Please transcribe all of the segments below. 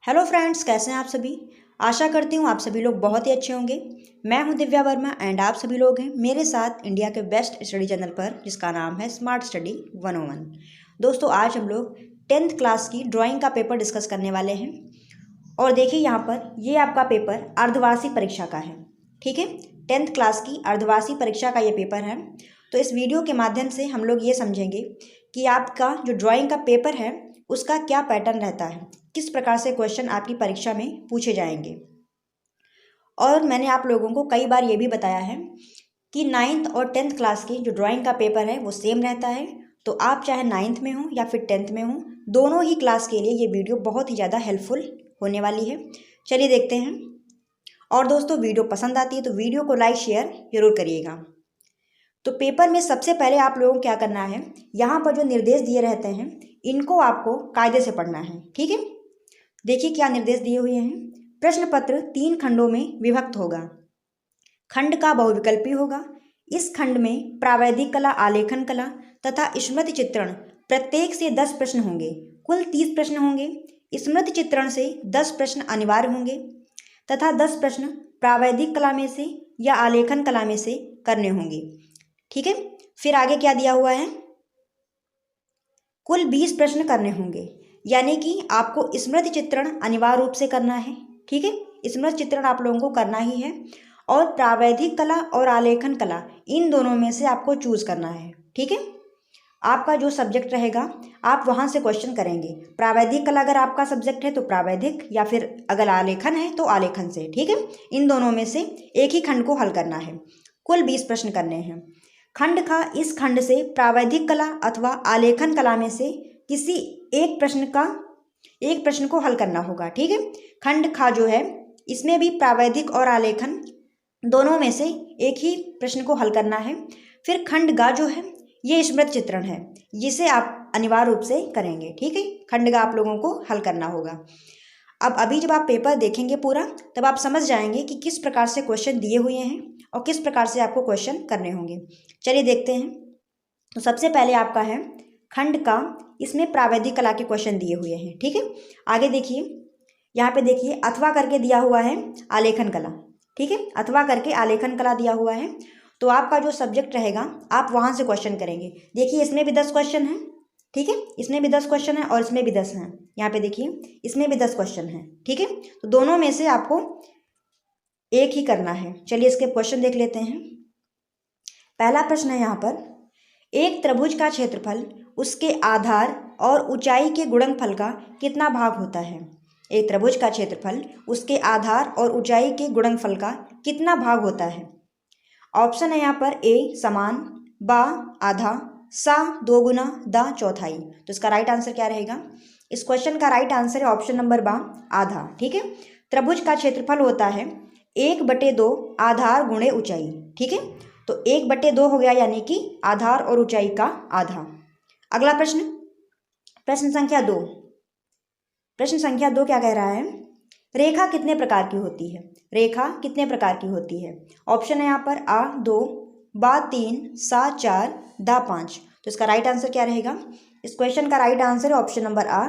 Hello friends, कैसे हैं आप सभी। आशा करती हूँ आप सभी लोग बहुत ही अच्छे होंगे। मैं हूँ दिव्या वर्मा एंड आप सभी लोग हैं मेरे साथ इंडिया के बेस्ट स्टडी चैनल पर, जिसका नाम है स्मार्ट स्टडी 101। दोस्तों, आज हम लोग 10th क्लास की ड्राइंग का पेपर डिस्कस करने वाले हैं। और देखिए यहाँ पर ये आपका पेपर अर्धवार्षिक परीक्षा का है। ठीक है, 10th क्लास की अर्धवार्षिक परीक्षा का ये पेपर है। तो इस वीडियो के माध्यम से हम लोग ये समझेंगे कि आपका जो ड्राइंग का पेपर है उसका क्या पैटर्न रहता है, किस प्रकार से क्वेश्चन आपकी परीक्षा में पूछे जाएंगे। और मैंने आप लोगों को कई बार ये भी बताया है कि 9th और 10th क्लास की जो ड्राइंग का पेपर है वो सेम रहता है। तो आप चाहे 9th में हो या फिर 10th में हो, दोनों ही क्लास के लिए ये वीडियो बहुत ही ज़्यादा हेल्पफुल होने वाली है। चलिए देखते हैं। और दोस्तों, वीडियो पसंद आती है तो वीडियो को लाइक शेयर जरूर करिएगा। तो पेपर में सबसे पहले आप लोगों को क्या करना है, यहाँ पर जो निर्देश दिए रहते हैं इनको आपको कायदे से पढ़ना है। ठीक है, देखिए क्या निर्देश दिए हुए हैं। प्रश्न पत्र 3 खंडों में विभक्त होगा। खंड का बहुविकल्पी होगा। इस खंड में प्रावैधिक कला, आलेखन कला तथा स्मृति चित्रण प्रत्येक से 10 प्रश्न होंगे। कुल 30 प्रश्न होंगे। स्मृति चित्रण से 10 प्रश्न अनिवार्य होंगे तथा 10 प्रश्न प्रावैधिक कला में से या आलेखन कला में से करने होंगे। ठीक है, फिर आगे क्या दिया हुआ है, कुल 20 प्रश्न करने होंगे। यानी कि आपको स्मृति चित्रण अनिवार्य रूप से करना है। ठीक है, स्मृति चित्रण आप लोगों को करना ही है। और प्रावैधिक कला और आलेखन कला, इन दोनों में से आपको चूज करना है। ठीक है, आपका जो सब्जेक्ट रहेगा आप वहाँ से क्वेश्चन करेंगे। प्रावैधिक कला अगर आपका सब्जेक्ट है तो प्रावैधिक, या फिर अगर आलेखन है तो आलेखन से। ठीक है, इन दोनों में से एक ही खंड को हल करना है। कुल 20 प्रश्न करने हैं। खंड का इस खंड से प्रावैधिक कला अथवा आलेखन कला में से किसी एक प्रश्न को हल करना होगा। ठीक है, खंड खा जो है इसमें भी प्रावैधिक और आलेखन दोनों में से एक ही प्रश्न को हल करना है। फिर खंड गा जो है ये स्मृति चित्रण है, जिसे आप अनिवार्य रूप से करेंगे। ठीक है, खंड गा आप लोगों को हल करना होगा। अब अभी जब आप पेपर देखेंगे पूरा, तब आप समझ जाएंगे कि किस प्रकार से क्वेश्चन दिए हुए हैं और किस प्रकार से आपको क्वेश्चन करने होंगे। चलिए देखते हैं। तो सबसे पहले आपका है खंड का, इसमें प्रावैधिक कला के क्वेश्चन दिए हुए हैं। ठीक है, आगे देखिए, यहाँ पे देखिए अथवा करके दिया हुआ है आलेखन कला। ठीक है, अथवा करके आलेखन कला दिया हुआ है। तो आपका जो सब्जेक्ट रहेगा आप वहाँ से क्वेश्चन करेंगे। देखिए इसमें भी 10 क्वेश्चन हैं। ठीक है, इसमें भी 10 क्वेश्चन है और इसमें भी 10 हैं। यहाँ पे देखिए इसमें भी 10 क्वेश्चन हैं। ठीक है, तो दोनों में से आपको एक ही करना है। चलिए इसके क्वेश्चन देख लेते हैं। पहला प्रश्न है यहाँ पर, एक त्रिभुज का क्षेत्रफल उसके आधार और ऊंचाई के गुणनफल का कितना भाग होता है। एक त्रिभुज का क्षेत्रफल उसके आधार और ऊंचाई के गुणनफल का कितना भाग होता है। ऑप्शन है यहाँ पर ए समान, बा आधा, सा 2 गुना, दा चौथाई। तो इसका राइट आंसर क्या रहेगा। इस क्वेश्चन का राइट आंसर है ऑप्शन नंबर बा, आधा। ठीक है, त्रिभुज का क्षेत्रफल होता है 1/2 आधार गुणे ऊंचाई। ठीक है, तो 1/2 हो गया, यानी कि आधार और ऊंचाई का आधा। अगला प्रश्न, प्रश्न संख्या 2। प्रश्न संख्या 2 क्या कह रहा है, रेखा कितने प्रकार की होती है। रेखा कितने प्रकार की होती है। ऑप्शन है यहाँ पर आ 2, बा 3, सा 4, दा 5। तो इसका राइट आंसर क्या रहेगा। इस क्वेश्चन का राइट आंसर है ऑप्शन नंबर आ,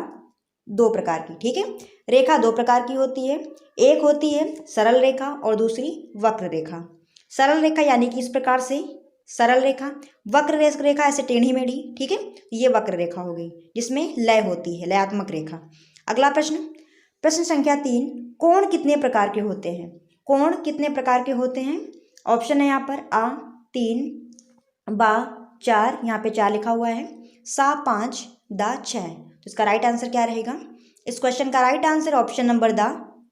2 प्रकार की। ठीक है, रेखा 2 प्रकार की होती है। एक होती है सरल रेखा और दूसरी वक्र रेखा। सरल रेखा यानी कि इस प्रकार से सरल रेखा, वक्र रेखा ऐसे टेढ़ी मेढ़ी। ठीक है, ये वक्र रेखा हो गई जिसमें लय होती है, लयात्मक रेखा। अगला प्रश्न, प्रश्न संख्या 3, कोण कितने प्रकार के होते हैं। कोण कितने प्रकार के होते हैं। ऑप्शन है यहाँ पर आ 3, बा 4, यहाँ पे 4 लिखा हुआ है, सा 5, दा 6। तो इसका राइट आंसर क्या रहेगा। इस क्वेश्चन का राइट आंसर ऑप्शन नंबर दा,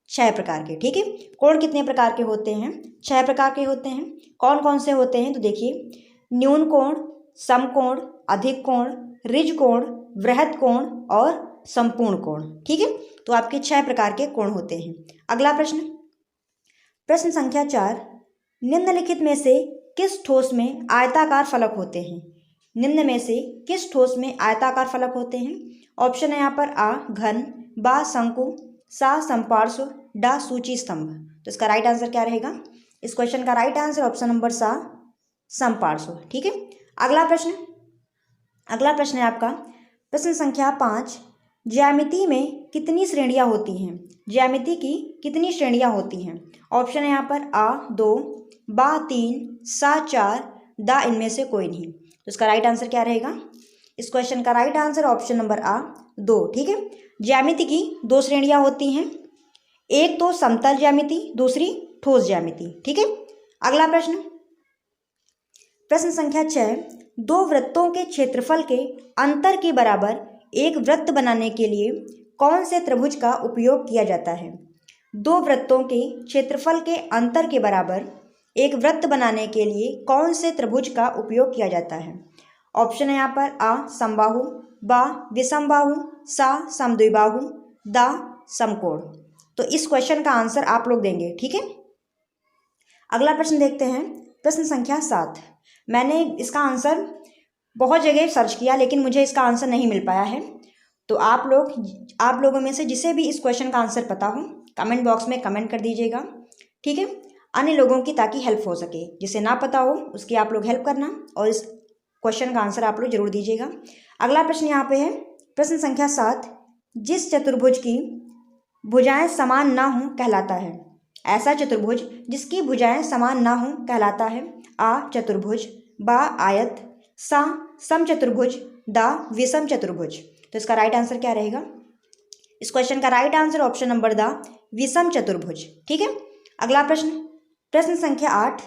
6 प्रकार के। ठीक है, कोण कितने प्रकार के होते हैं, 6 प्रकार के होते हैं। कौन कौन से होते हैं, तो देखिए न्यून कोण, समकोण, अधिक कोण, ऋज कोण, वृहद कोण और संपूर्ण कोण। ठीक है, तो आपके 6 प्रकार के कोण होते हैं। अगला प्रश्न, प्रश्न संख्या 4, निम्नलिखित में से किस ठोस में आयताकार फलक होते हैं। निम्न में से किस ठोस में आयताकार फलक होते हैं। ऑप्शन है यहाँ पर आ घन, बा शंकु, सा संपार्श्व, डा सूची स्तंभ। तो इसका राइट आंसर क्या रहेगा। इस क्वेश्चन का राइट आंसर ऑप्शन नंबर सा, संपार्श्व। ठीक है, अगला प्रश्न है आपका प्रश्न संख्या 5, ज्यामिति में कितनी श्रेणियां होती हैं? ज्यामिति की कितनी श्रेणियां होती हैं? ऑप्शन है यहाँ पर आ 2, बा 3, सा 4, दा इनमें से कोई नहीं। तो इसका राइट आंसर क्या रहेगा? इस क्वेश्चन का राइट आंसर ऑप्शन नंबर आ 2। ठीक है, ज्यामिति की 2 श्रेणियां होती हैं, एक तो समतल ज्यामिति, दूसरी ठोस ज्यामिति। ठीक है, अगला प्रश्न, प्रश्न संख्या 6, 2 वृत्तों के क्षेत्रफल के अंतर के बराबर एक वृत्त बनाने के लिए कौन से त्रिभुज का उपयोग किया जाता है? 2 वृत्तों के क्षेत्रफल के अंतर के बराबर एक वृत्त बनाने के लिए कौन से त्रिभुज का उपयोग किया जाता है? ऑप्शन है यहाँ पर आ समबाहु, बा विषमबाहु, सा समद्विबाहु, दा समकोण। तो इस क्वेश्चन का आंसर आप लोग देंगे। ठीक है, अगला प्रश्न देखते हैं, प्रश्न संख्या 7। मैंने इसका आंसर बहुत जगह सर्च किया लेकिन मुझे इसका आंसर नहीं मिल पाया है। तो आप लोगों में से जिसे भी इस क्वेश्चन का आंसर पता हो कमेंट बॉक्स में कमेंट कर दीजिएगा। ठीक है, अन्य लोगों की ताकि हेल्प हो सके, जिसे ना पता हो उसकी आप लोग हेल्प करना और इस क्वेश्चन का आंसर आप लोग जरूर दीजिएगा। अगला प्रश्न यहाँ पे है, प्रश्न संख्या 7, जिस चतुर्भुज की भुजाएं समान ना हो कहलाता है? ऐसा चतुर्भुज जिसकी भुजाएं समान ना हो कहलाता है? आ चतुर्भुज, बा आयत, सा समचतुर्भुज, दा विषम चतुर्भुज। तो इसका राइट आंसर क्या रहेगा? इस क्वेश्चन का राइट आंसर ऑप्शन नंबर दा विषम चतुर्भुज। ठीक है, अगला प्रश्न, प्रश्न संख्या 8,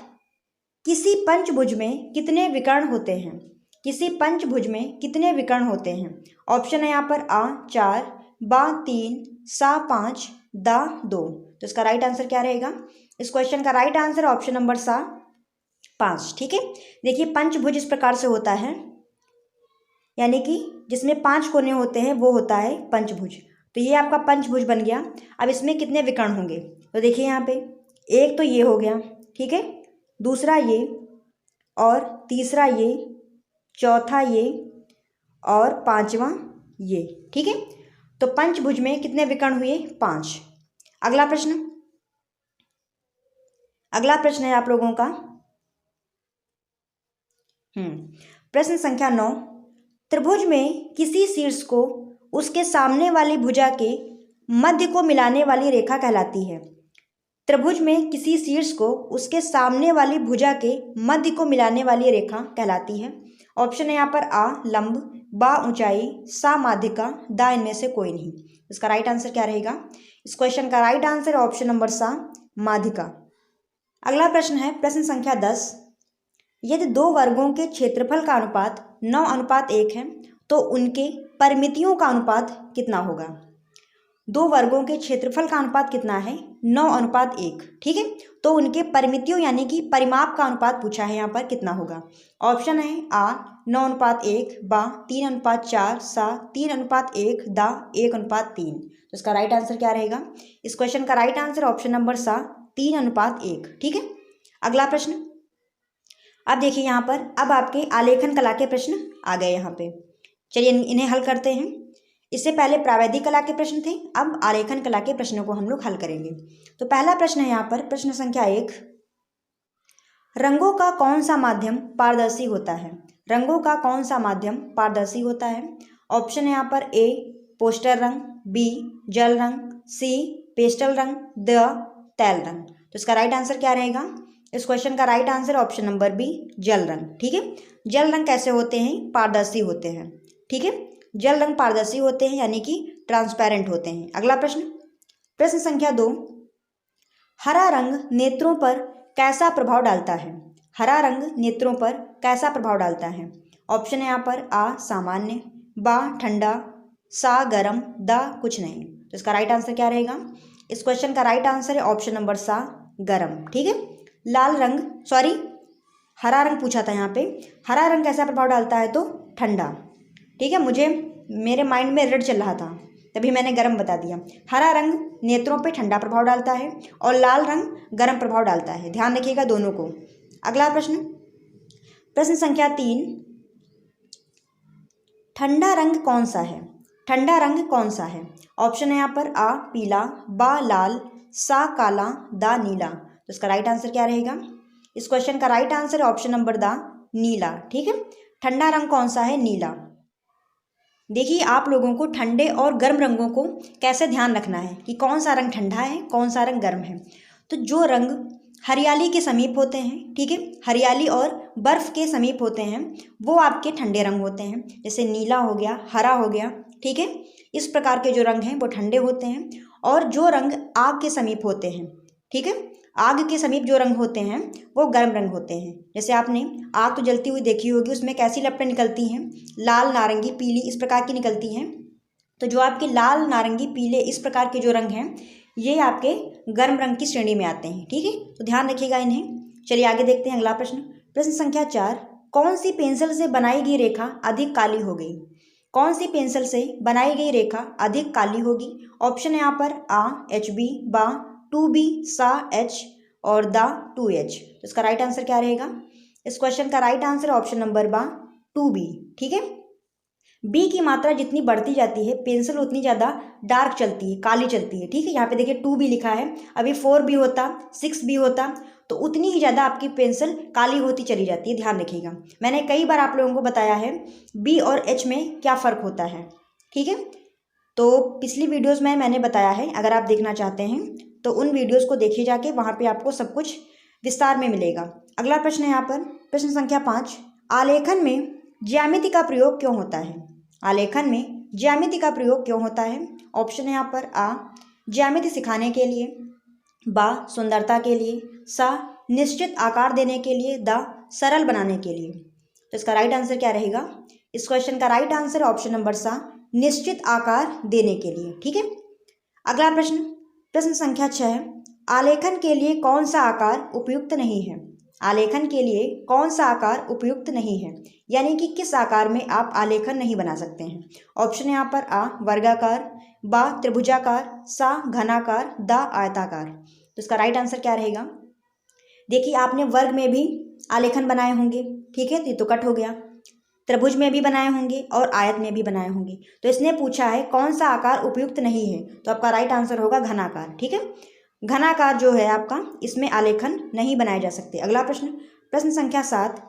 किसी पंचभुज में कितने विकर्ण होते हैं? किसी पंचभुज में कितने विकर्ण होते हैं? ऑप्शन है यहाँ पर आ 4, बा 3, सा 5, दा 2। तो इसका राइट आंसर क्या रहेगा? इस क्वेश्चन का राइट आंसर ऑप्शन नंबर सा 5। ठीक है, देखिए पंचभुज इस प्रकार से होता है, यानी कि जिसमें 5 कोने होते हैं वो होता है पंचभुज। तो ये आपका पंचभुज बन गया। अब इसमें कितने विकर्ण होंगे? तो देखिए यहाँ पे एक तो ये हो गया, ठीक है, दूसरा ये, और तीसरा ये, चौथा ये, और पांचवा ये। ठीक है, तो पंचभुज में कितने विकर्ण हुए? 5। अगला प्रश्न है आप लोगों का प्रश्न संख्या 9, त्रिभुज में किसी शीर्ष को उसके सामने वाली भुजा के मध्य को मिलाने वाली रेखा कहलाती है? त्रिभुज में किसी शीर्ष को उसके सामने वाली भुजा के मध्य को मिलाने वाली रेखा कहलाती है? ऑप्शन है यहाँ पर आ लंब, बा ऊंचाई, सा माध्यिका, दा इनमें से कोई नहीं। इसका राइट आंसर क्या रहेगा? इस क्वेश्चन का राइट आंसर ऑप्शन नंबर सा माध्यिका। अगला प्रश्न है प्रश्न संख्या 10, यदि 2 वर्गों के क्षेत्रफल का अनुपात 9:1 है तो उनके परिमितियों का अनुपात कितना होगा? 2 वर्गों के क्षेत्रफल का अनुपात कितना है? 9:1। ठीक है, तो उनके परिमितियों यानी कि परिमाप का अनुपात पूछा है यहाँ पर, कितना होगा? ऑप्शन है आ 9:1, बा 3:4, सा 3:1, दा 1:3। तो इसका राइट आंसर क्या रहेगा? इस क्वेश्चन का राइट आंसर ऑप्शन नंबर सा 3:1। ठीक है, अगला प्रश्न, अब देखिए यहाँ पर अब आपके आलेखन कला के प्रश्न आ गए यहाँ पे। चलिए इन्हें हल करते हैं। इससे पहले प्रावैधिक कला के प्रश्न थे, अब आलेखन कला के प्रश्नों को हम लोग हल करेंगे। तो पहला प्रश्न है यहाँ पर प्रश्न संख्या 1, रंगों का कौन सा माध्यम पारदर्शी होता है? रंगों का कौन सा माध्यम पारदर्शी होता है? ऑप्शन है यहाँ पर ए पोस्टर रंग, बी जल रंग, सी पेस्टल रंग, द तैल रंग। तो इसका राइट आंसर क्या रहेगा? इस क्वेश्चन का right answer option number B जल रंग। ठीक है, जल रंग कैसे होते हैं? पारदर्शी होते हैं। ठीक है, जल रंग पारदर्शी होते हैं यानी कि ट्रांसपेरेंट होते हैं। अगला प्रश्न, प्रश्न संख्या 2, हरा रंग नेत्रों पर कैसा प्रभाव डालता है? हरा रंग नेत्रों पर कैसा प्रभाव डालता है? ऑप्शन है यहाँ पर आ सामान्य, बा ठंडा, सा गर्म, दा कुछ नहीं। तो इसका राइट आंसर क्या रहेगा? इस क्वेश्चन का राइट आंसर है ऑप्शन नंबर सा गर्म। ठीक है, हरा रंग पूछा था यहाँ पे। हरा रंग कैसा प्रभाव डालता है? तो ठंडा। ठीक है, मेरे माइंड में रेड चल रहा था तभी मैंने गर्म बता दिया। हरा रंग नेत्रों पे ठंडा प्रभाव डालता है और लाल रंग गर्म प्रभाव डालता है, ध्यान रखिएगा दोनों को। अगला प्रश्न, प्रश्न संख्या 3, ठंडा रंग कौन सा है? ठंडा रंग कौन सा है? ऑप्शन है यहाँ पर आ पीला, बा लाल, सा काला, दा नीला। तो इसका राइट आंसर क्या रहेगा? इस क्वेश्चन का राइट आंसर ऑप्शन नंबर दा नीला। ठीक है, ठंडा रंग कौन सा है? नीला। देखिए आप लोगों को ठंडे और गर्म रंगों को कैसे ध्यान रखना है कि कौन सा रंग ठंडा है, कौन सा रंग गर्म है। तो जो रंग हरियाली के समीप होते हैं, ठीक है, हरियाली और बर्फ़ के समीप होते हैं, वो आपके ठंडे रंग होते हैं। जैसे नीला हो गया, हरा हो गया, ठीक है, इस प्रकार के जो रंग हैं वो ठंडे होते हैं। और जो रंग आग के समीप होते हैं, ठीक है, आग के समीप जो रंग होते हैं वो गर्म रंग होते हैं। जैसे आपने आग तो जलती हुई देखी होगी, उसमें कैसी लपटें निकलती हैं, लाल, नारंगी, पीली, इस प्रकार की निकलती हैं। तो जो आपके लाल, नारंगी, पीले इस प्रकार के जो रंग हैं ये आपके गर्म रंग की श्रेणी में आते हैं, ठीक है, तो ध्यान रखिएगा इन्हें। चलिए आगे देखते हैं अगला प्रश्न। प्रश्न संख्या 4, कौन सी पेंसिल से बनाई गई रेखा अधिक काली हो गई? कौन सी पेंसिल से बनाई गई रेखा अधिक काली होगी? ऑप्शन है यहाँ पर आ HB, बा 2B, सा H और दा 2H। तो इसका राइट आंसर क्या रहेगा? इस क्वेश्चन का राइट आंसर ऑप्शन नंबर बा 2B, ठीक है। बी की मात्रा जितनी बढ़ती जाती है पेंसिल उतनी ज़्यादा डार्क चलती है, काली चलती है, ठीक है। यहाँ पे देखिए 2B लिखा है, अभी 4B होता, 6B होता तो उतनी ही ज़्यादा आपकी पेंसिल काली होती चली जाती है, ध्यान रखिएगा। मैंने कई बार आप लोगों को बताया है बी और H में क्या फ़र्क होता है, ठीक है। तो पिछली वीडियोज़ में मैंने बताया है, अगर आप देखना चाहते हैं तो उन वीडियोज़ को देखिए जाके, वहाँ पर आपको सब कुछ विस्तार में मिलेगा। अगला प्रश्न है यहाँ पर प्रश्न संख्या 5, आलेखन में ज्यामिति का प्रयोग क्यों होता है? आलेखन में ज्यामिति का प्रयोग क्यों होता है? ऑप्शन है यहाँ पर आ ज्यामिति सिखाने के लिए, बा सुंदरता के लिए, सा निश्चित आकार देने के लिए, दा सरल बनाने के लिए। तो इसका राइट आंसर क्या रहेगा? इस क्वेश्चन का राइट आंसर ऑप्शन नंबर सा निश्चित आकार देने के लिए, ठीक है। अगला प्रश्न प्रश्न संख्या 6, आलेखन के लिए कौन सा आकार उपयुक्त नहीं है? आलेखन के लिए कौन सा आकार उपयुक्त नहीं है, यानी कि किस आकार में आप आलेखन नहीं बना सकते हैं? ऑप्शन है यहाँ पर आ वर्गाकार, बा त्रिभुजाकार, सा घनाकार, दा आयताकार। तो इसका राइट आंसर क्या रहेगा? देखिए आपने वर्ग में भी आलेखन बनाए होंगे, ठीक है, तो कट हो गया। त्रिभुज में भी बनाए होंगे और आयत में भी बनाए होंगे। तो इसने पूछा है कौन सा आकार उपयुक्त नहीं है, तो आपका राइट आंसर होगा घनाकार, ठीक है। घनाकार जो है आपका, इसमें आलेखन नहीं बनाए जा सकते। अगला प्रश्न प्रश्न संख्या 7,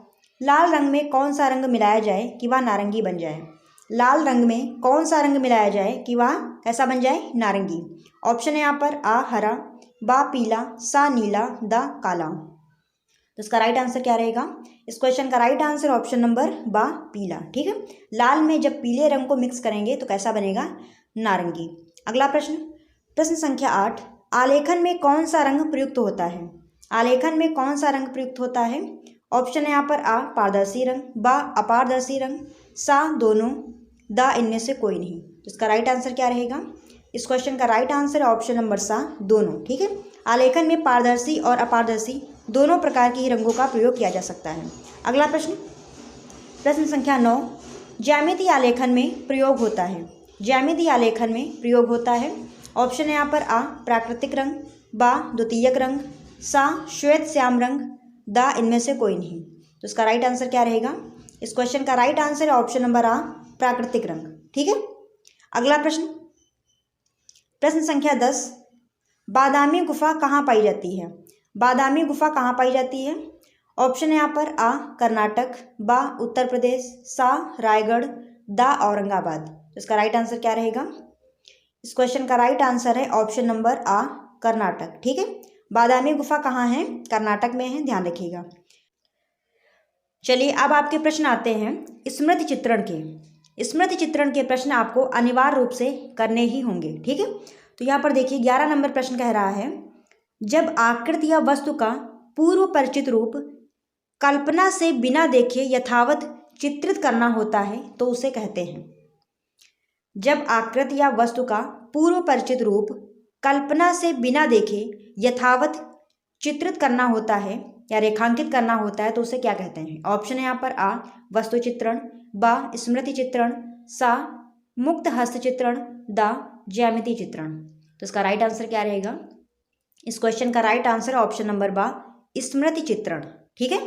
लाल रंग में कौन सा रंग मिलाया जाए कि वह नारंगी बन जाए? लाल रंग में कौन सा रंग मिलाया जाए कि वह कैसा बन जाए? नारंगी। ऑप्शन है यहाँ पर आ हरा, बा पीला, सा नीला, दा काला। तो इसका राइट आंसर क्या रहेगा? इस क्वेश्चन का राइट आंसर ऑप्शन नंबर बा पीला, ठीक है। लाल में जब पीले रंग को मिक्स करेंगे तो कैसा बनेगा? नारंगी। अगला प्रश्न प्रश्न संख्या 8, आलेखन में कौन सा रंग प्रयुक्त होता है? आलेखन में कौन सा रंग प्रयुक्त होता है? ऑप्शन है यहाँ पर आ पारदर्शी रंग, बा अपारदर्शी रंग, सा दोनों, दा इनमें से कोई नहीं। तो इसका राइट आंसर क्या रहेगा? इस क्वेश्चन का राइट आंसर ऑप्शन नंबर सा दोनों, ठीक है। आलेखन में पारदर्शी और अपारदर्शी दोनों प्रकार के ही रंगों का प्रयोग किया जा सकता है। अगला प्रश्न प्रश्न संख्या 9, ज्यामिति आलेखन में प्रयोग होता है। ज्यामिति आलेखन में प्रयोग होता है। ऑप्शन है यहाँ पर आ प्राकृतिक रंग, बा द्वितीयक रंग, सा श्वेत श्याम रंग, दा इनमें से कोई नहीं। तो इसका राइट आंसर क्या रहेगा? इस क्वेश्चन का राइट आंसर है ऑप्शन नंबर आ प्राकृतिक रंग, ठीक है। अगला प्रश्न प्रश्न संख्या 10, बादामी गुफा कहाँ पाई जाती है? बादामी गुफा कहाँ पाई जाती है? ऑप्शन है यहाँ पर आ कर्नाटक, बा उत्तर प्रदेश, सा रायगढ़, दा औरंगाबाद। तो इसका राइट आंसर क्या रहेगा? इस क्वेश्चन का राइट आंसर है ऑप्शन नंबर आ कर्नाटक, ठीक है। बादामी गुफा कहाँ है? कर्नाटक में है, ध्यान रखिएगा। चलिए अब आपके प्रश्न आते हैं स्मृति चित्रण के। स्मृति चित्रण के प्रश्न आपको अनिवार्य रूप से करने ही होंगे, ठीक है। तो यहाँ पर देखिए 11 नंबर प्रश्न कह रहा है, जब आकृति या वस्तु का पूर्व परिचित रूप कल्पना से बिना देखे यथावत चित्रित करना होता है तो उसे कहते हैं। जब आकृति या वस्तु का पूर्व परिचित रूप कल्पना से बिना देखे यथावत चित्रित करना होता है या रेखांकित करना होता है तो उसे क्या कहते हैं? ऑप्शन है यहाँ पर आ वस्तु चित्रण, बा स्मृति चित्रण, सा मुक्त हस्त चित्रण, दा ज्यामिति चित्रण। तो इसका राइट आंसर क्या रहेगा? इस क्वेश्चन का राइट आंसर ऑप्शन नंबर बा स्मृति चित्रण, ठीक है।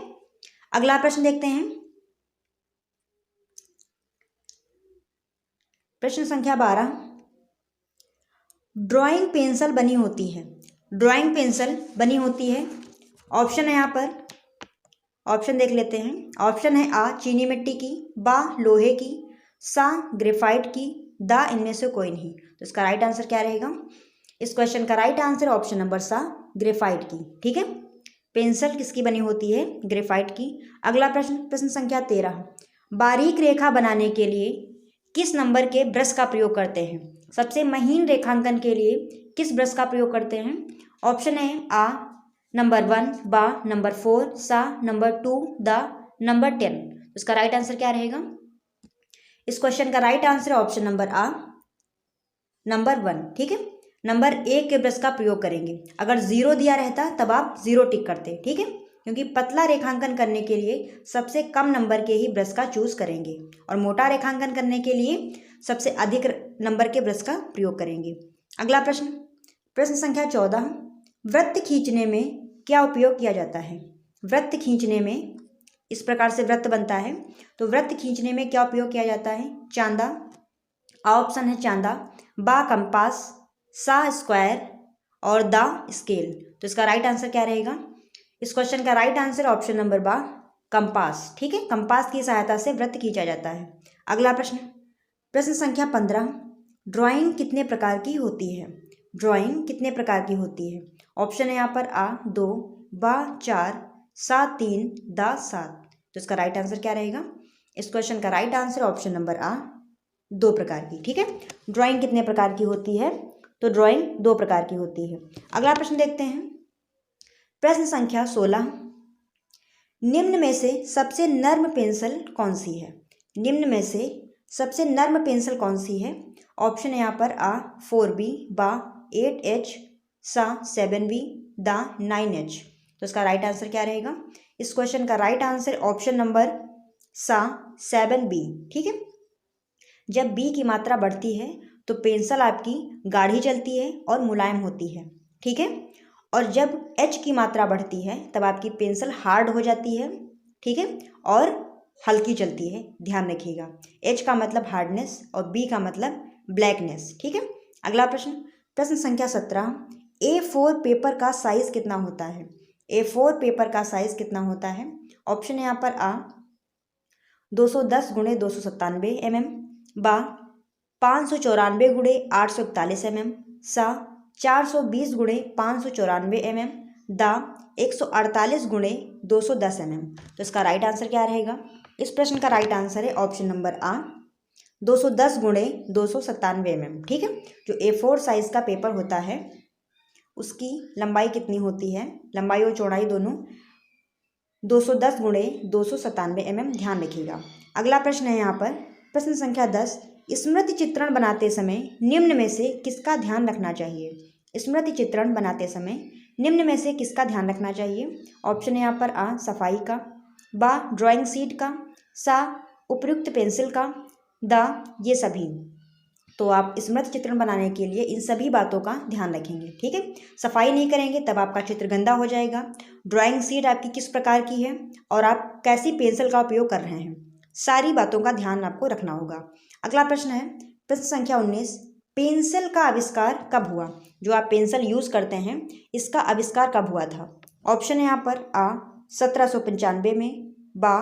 अगला प्रश्न देखते हैं प्रश्न संख्या 12, ड्राइंग पेंसिल बनी होती है। ड्राइंग पेंसिल बनी होती है। ऑप्शन है यहाँ पर, ऑप्शन देख लेते हैं। ऑप्शन है आ चीनी मिट्टी की, बा लोहे की, सा, ग्रेफाइट की, दा, इनमें से कोई नहीं। तो इसका राइट आंसर क्या रहेगा? इस क्वेश्चन का राइट आंसर ऑप्शन नंबर सा, ग्रेफाइट की। ठीक है, पेंसिल किसकी बनी होती है? ग्रेफाइट की। अगला प्रश्न, प्रश्न संख्या 13, बारीक रेखा बनाने के लिए किस नंबर के ब्रश का प्रयोग करते हैं? सबसे महीन रेखांकन के लिए किस ब्रश का प्रयोग करते हैं? ऑप्शन है आ नंबर 1, बा नंबर 4, सा नंबर 2, दा नंबर 10। इसका राइट आंसर क्या रहेगा? इस क्वेश्चन का राइट आंसर है ऑप्शन नंबर आ, नंबर 1। ठीक है, नंबर 1 के ब्रश का प्रयोग करेंगे। अगर 0 दिया रहता तब आप 0 टिक करते। ठीक है, क्योंकि पतला रेखांकन करने के लिए सबसे कम नंबर के ही ब्रश का चूज करेंगे और मोटा रेखांकन करने के लिए सबसे अधिक नंबर के ब्रश का प्रयोग करेंगे। अगला प्रश्न, प्रश्न संख्या 14, वृत्त खींचने में क्या उपयोग किया जाता है? वृत्त खींचने में, इस प्रकार से वृत्त बनता है, तो वृत्त खींचने में क्या उपयोग किया जाता है? चांदा, ऑप्शन है चांदा, बा कंपास, सा स्क्वायर और दा स्केल। तो इसका राइट आंसर क्या रहेगा? इस क्वेश्चन का राइट आंसर ऑप्शन नंबर बा, कंपास। ठीक है, कंपास की सहायता से वृत्त खींचा जाता है। अगला प्रश्न, प्रश्न संख्या 15, ड्राइंग कितने प्रकार की होती है? ड्राइंग कितने प्रकार की होती है? ऑप्शन है यहाँ पर आ 2, बा 4, सा 3, दा 7। तो इसका राइट आंसर क्या रहेगा? इस क्वेश्चन का राइट आंसर ऑप्शन नंबर आ, 2 प्रकार की। ठीक है, ड्राइंग कितने प्रकार की होती है? तो ड्राइंग 2 प्रकार की होती है। अगला प्रश्न देखते हैं, प्रश्न संख्या 16, निम्न में से सबसे नर्म पेंसिल कौन सी है? निम्न में से सबसे नर्म पेंसिल कौन सी है? ऑप्शन है यहाँ पर आ 4B, बा 8H, सा 7B, दा 9H। तो इसका राइट आंसर क्या रहेगा? इस क्वेश्चन का राइट आंसर ऑप्शन नंबर सा 7B। ठीक है, जब बी की मात्रा बढ़ती है तो पेंसिल आपकी गाढ़ी चलती है और मुलायम होती है। ठीक है, और जब एच की मात्रा बढ़ती है तब आपकी पेंसिल हार्ड हो जाती है। ठीक है, और हल्की चलती है, ध्यान रखिएगा। एच का मतलब हार्डनेस और बी का मतलब ब्लैकनेस। ठीक है, अगला प्रश्न, प्रश्न संख्या 17, A4 पेपर का साइज कितना होता है? A4 पेपर का साइज कितना होता है? ऑप्शन है यहाँ पर आ 210 गुणे 297 mm, बा 594 गुणे 841 mm, सा 420 गुणे 594 mm, दा 148 गुणे 210 mm। तो इसका राइट आंसर क्या रहेगा? इस प्रश्न का राइट आंसर है ऑप्शन नंबर आ 210 गुणे 297 mm। ठीक है, जो A4 साइज का पेपर होता है उसकी लंबाई कितनी होती है? लंबाई और चौड़ाई दोनों 210 गुणे 297 mm, ध्यान रखिएगा। अगला प्रश्न है यहाँ पर प्रश्न संख्या 10, स्मृति चित्रण बनाते समय निम्न में से किसका ध्यान रखना चाहिए? स्मृति चित्रण बनाते समय निम्न में से किसका ध्यान रखना चाहिए? ऑप्शन है यहाँ पर आ सफाई का, बा ड्राइंग शीट का, सा उपयुक्त पेंसिल का, दा ये सभी। तो आप स्मृति चित्रण बनाने के लिए इन सभी बातों का ध्यान रखेंगे। ठीक है, सफाई नहीं करेंगे तब आपका चित्र गंदा हो जाएगा। ड्राइंग शीट आपकी किस प्रकार की है और आप कैसी पेंसिल का उपयोग कर रहे हैं, सारी बातों का ध्यान आपको रखना होगा। अगला प्रश्न है प्रश्न संख्या 19, पेंसिल का आविष्कार कब हुआ? जो आप पेंसिल यूज करते हैं इसका आविष्कार कब हुआ था? ऑप्शन है यहाँ पर आ 1795 में, बा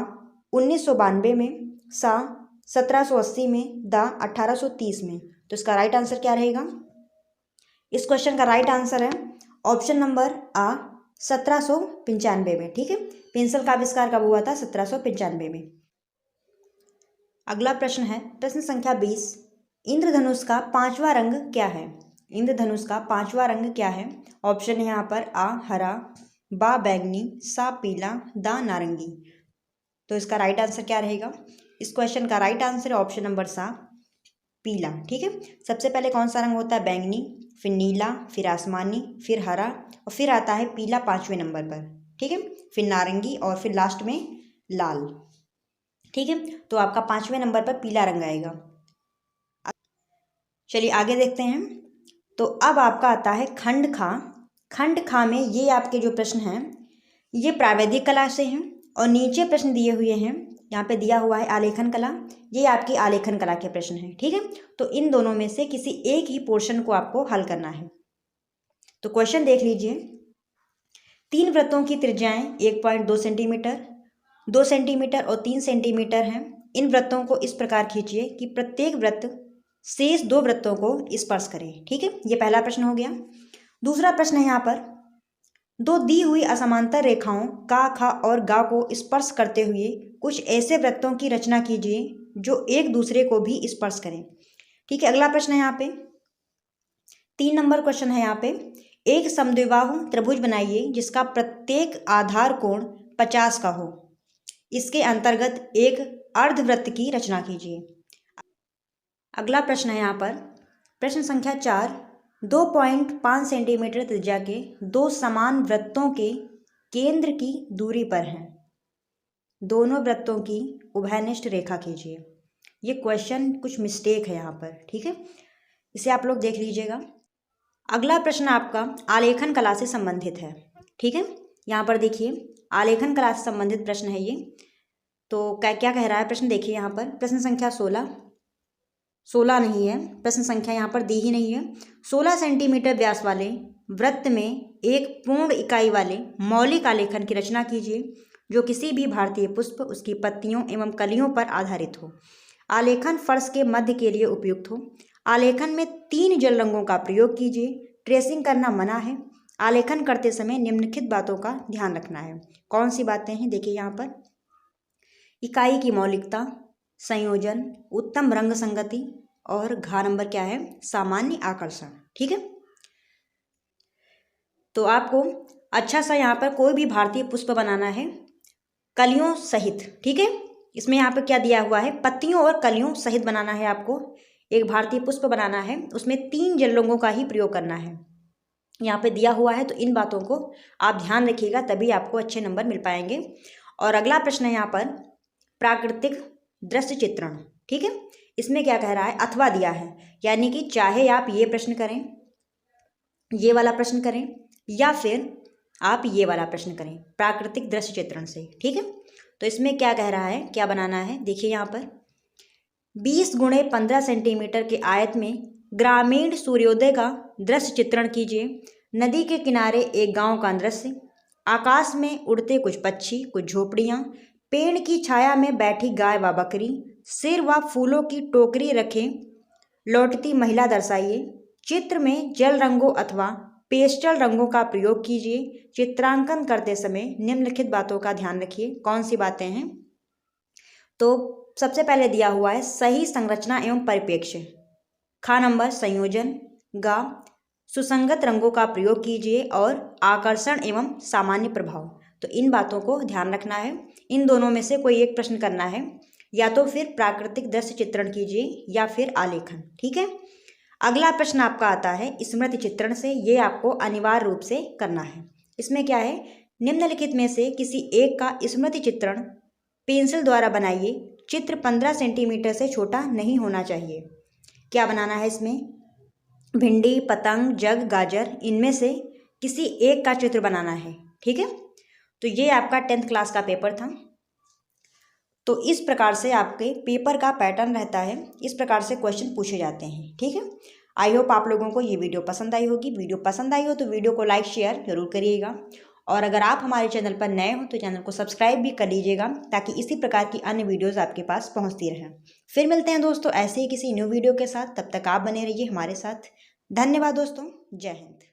1992 में, सा 1780 में, दा 1830 में। तो इसका राइट आंसर क्या रहेगा? इस क्वेश्चन का राइट आंसर है ऑप्शन नंबर आ 1795 में। ठीक है, पेंसिल का आविष्कार कब हुआ था? 1795 में। अगला प्रश्न है प्रश्न संख्या 20, इंद्रधनुष का 5वां रंग क्या है? इंद्रधनुष का 5वां रंग क्या है? ऑप्शन है यहाँ पर आ हरा, बा बैंगनी, सा पीला, दा नारंगी। तो इसका राइट आंसर क्या रहेगा? इस क्वेश्चन का राइट आंसर है ऑप्शन नंबर सा पीला। ठीक है, सबसे पहले कौन सा रंग होता है? बैंगनी, फिर नीला, फिर आसमानी, फिर हरा और फिर आता है पीला 5वें नंबर पर। ठीक है, फिर नारंगी और फिर लास्ट में लाल। ठीक है, तो आपका 5वें नंबर पर पीला रंग आएगा। चलिए आगे देखते हैं। तो अब आपका आता है खंड खा। खंड खा में ये आपके जो प्रश्न हैं ये प्रावैधिक कला से हैं और नीचे प्रश्न दिए हुए हैं, यहाँ पे दिया हुआ है आलेखन कला, ये आपकी आलेखन कला के प्रश्न हैं। ठीक है, तो इन दोनों में से किसी एक ही पोर्शन को आपको हल करना है। तो क्वेश्चन देख लीजिए, 3 वृत्तों की त्रिज्याएं 1.2 सेंटीमीटर, 2 सेंटीमीटर और 3 सेंटीमीटर हैं इन वृत्तों को इस प्रकार खींचिए कि प्रत्येक वृत्त शेष 2 वृत्तों को स्पर्श करे। ठीक है, ये पहला प्रश्न हो गया। दूसरा प्रश्न है यहाँ पर, 2 दी हुई असमांतर रेखाओं का, खा और गा को स्पर्श करते हुए कुछ ऐसे वृत्तों की रचना कीजिए जो एक दूसरे को भी स्पर्श करें। ठीक है, अगला प्रश्न है यहाँ पे 3 नंबर क्वेश्चन है यहाँ पे, एक समद्विबाहु त्रिभुज बनाइए जिसका प्रत्येक आधार कोण 50 का हो। इसके अंतर्गत एक अर्धवृत्त की रचना कीजिए। अगला प्रश्न है यहाँ पर प्रश्न संख्या 4, 2.5 सेंटीमीटर त्रिज्या के 2 समान वृत्तों के केंद्र की दूरी पर हैं। दोनों वृत्तों की उभयनिष्ठ रेखा खींचिए। ये क्वेश्चन कुछ मिस्टेक है यहाँ पर। ठीक है, इसे आप लोग देख लीजिएगा। अगला प्रश्न आपका आलेखन कला से संबंधित है। ठीक है, यहाँ पर देखिए आलेखन कला से संबंधित प्रश्न है ये। तो क्या क्या कह रहा है प्रश्न देखिए यहाँ पर, प्रश्न संख्या 16 नहीं है, प्रश्न संख्या यहाँ पर दी ही नहीं है। 16 सेंटीमीटर व्यास वाले वृत्त में एक पूर्ण इकाई वाले मौलिक आलेखन की रचना कीजिए जो किसी भी भारतीय पुष्प, उसकी पत्तियों एवं कलियों पर आधारित हो। आलेखन फर्श के मध्य के लिए उपयुक्त हो। आलेखन में 3 जल रंगों का प्रयोग कीजिए। ट्रेसिंग करना मना है। आलेखन करते समय निम्नलिखित बातों का ध्यान रखना है। कौन सी बातें हैं देखिए यहाँ पर, इकाई की मौलिकता, संयोजन, उत्तम रंग संगति और घ नंबर क्या है, सामान्य आकर्षण। ठीक है, तो आपको अच्छा सा यहाँ पर कोई भी भारतीय पुष्प बनाना है कलियों सहित। ठीक है, इसमें यहाँ पे क्या दिया हुआ है, पत्तियों और कलियों सहित बनाना है आपको। एक भारतीय पुष्प बनाना है, उसमें 3 जल रंगों का ही प्रयोग करना है, यहाँ पे दिया हुआ है। तो इन बातों को आप ध्यान रखिएगा, तभी आपको अच्छे नंबर मिल पाएंगे। और अगला प्रश्न है यहाँ पर प्राकृतिक दृश्य चित्रण। ठीक है, इसमें क्या कह रहा है, अथवा दिया है, यानी कि चाहे आप ये प्रश्न करें, ये वाला प्रश्न करें, या फिर आप ये वाला प्रश्न करें प्राकृतिक दृश्य चित्रण से। ठीक है, तो इसमें क्या कह रहा है, क्या बनाना है देखिए यहाँ पर, 20 × 15 सेंटीमीटर के आयत में ग्रामीण सूर्योदय का दृश्य चित्रण कीजिए। नदी के किनारे एक गांव का दृश्य, आकाश में उड़ते कुछ पक्षी, कुछ झोपड़ियाँ, पेड़ की छाया में बैठी गाय व बकरी, सिर व फूलों की टोकरी रखे लौटती महिला दर्शाइए। चित्र में जल रंगों अथवा पेस्टल रंगों का प्रयोग कीजिए। चित्रांकन करते समय निम्नलिखित बातों का ध्यान रखिए। कौन सी बातें हैं, तो सबसे पहले दिया हुआ है सही संरचना एवं परिप्रेक्ष्य, खा नंबर संयोजन, गा सुसंगत रंगों का प्रयोग कीजिए और आकर्षण एवं सामान्य प्रभाव। तो इन बातों को ध्यान रखना है। इन दोनों में से कोई एक प्रश्न करना है, या तो फिर प्राकृतिक दृश्य चित्रण कीजिए या फिर आलेखन। ठीक है, अगला प्रश्न आपका आता है स्मृति चित्रण से। ये आपको अनिवार्य रूप से करना है। इसमें क्या है, निम्नलिखित में से किसी एक का स्मृति चित्रण पेंसिल द्वारा बनाइए। चित्र 15 सेंटीमीटर से छोटा नहीं होना चाहिए। क्या बनाना है इसमें, भिंडी, पतंग, जग, गाजर, इनमें से किसी एक का चित्र बनाना है। ठीक है, तो ये आपका 10th क्लास का पेपर था। तो इस प्रकार से आपके पेपर का पैटर्न रहता है, इस प्रकार से क्वेश्चन पूछे जाते हैं। ठीक है, आई होप आप लोगों को ये वीडियो पसंद आई होगी। वीडियो पसंद आई हो तो वीडियो को लाइक शेयर जरूर करिएगा, और अगर आप हमारे चैनल पर नए हो तो चैनल को सब्सक्राइब भी कर लीजिएगा, ताकि इसी प्रकार की अन्य वीडियोस आपके पास पहुंचती रहें। फिर मिलते हैं दोस्तों ऐसे ही किसी न्यू वीडियो के साथ, तब तक आप बने रहिए हमारे साथ। धन्यवाद दोस्तों, जय हिंद।